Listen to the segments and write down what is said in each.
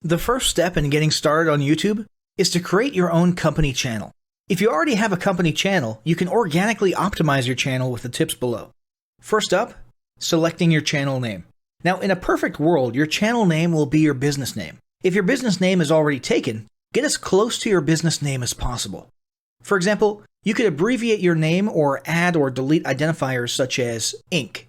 The first step in getting started on YouTube is to create your own company channel. If you already have a company channel, you can organically optimize your channel with the tips below. First up, selecting your channel name. Now, in a perfect world, your channel name will be your business name. If your business name is already taken, get as close to your business name as possible. For example, you could abbreviate your name or add or delete identifiers such as Inc.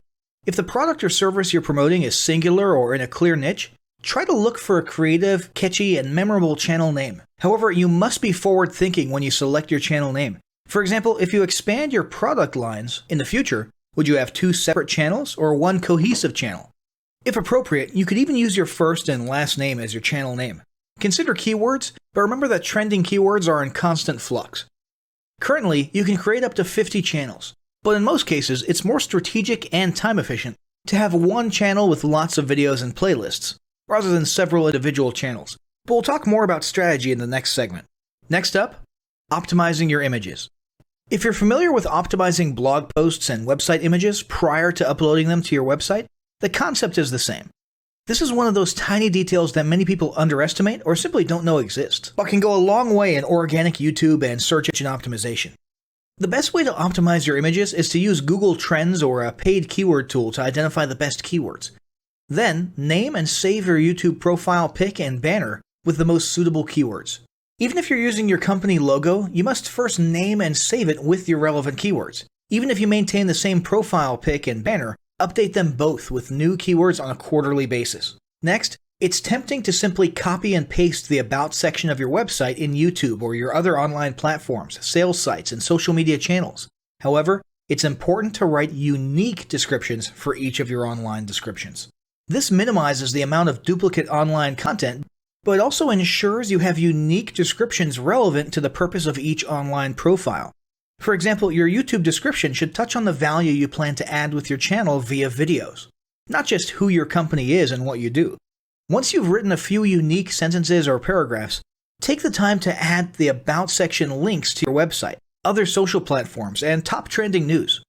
If the product or service you're promoting is singular or in a clear niche, try to look for a creative, catchy, and memorable channel name. However, you must be forward-thinking when you select your channel name. For example, if you expand your product lines in the future, would you have two separate channels or one cohesive channel? If appropriate, you could even use your first and last name as your channel name. Consider keywords, but remember that trending keywords are in constant flux. Currently, you can create up to 50 channels, but in most cases, it's more strategic and time efficient to have one channel with lots of videos and playlists, rather than several individual channels. But we'll talk more about strategy in the next segment. Next up, optimizing your images. If you're familiar with optimizing blog posts and website images prior to uploading them to your website, the concept is the same. This is one of those tiny details that many people underestimate or simply don't know exist, but can go a long way in organic YouTube and search engine optimization. The best way to optimize your images is to use Google Trends or a paid keyword tool to identify the best keywords. Then, name and save your YouTube profile pic and banner with the most suitable keywords. Even if you're using your company logo, you must first name and save it with your relevant keywords. Even if you maintain the same profile pic and banner, update them both with new keywords on a quarterly basis. Next, it's tempting to simply copy and paste the About section of your website in YouTube or your other online platforms, sales sites, and social media channels. However, it's important to write unique descriptions for each of your online descriptions. This minimizes the amount of duplicate online content, but also ensures you have unique descriptions relevant to the purpose of each online profile. For example, your YouTube description should touch on the value you plan to add with your channel via videos, not just who your company is and what you do. Once you've written a few unique sentences or paragraphs, take the time to add the About section links to your website, other social platforms, and top trending news.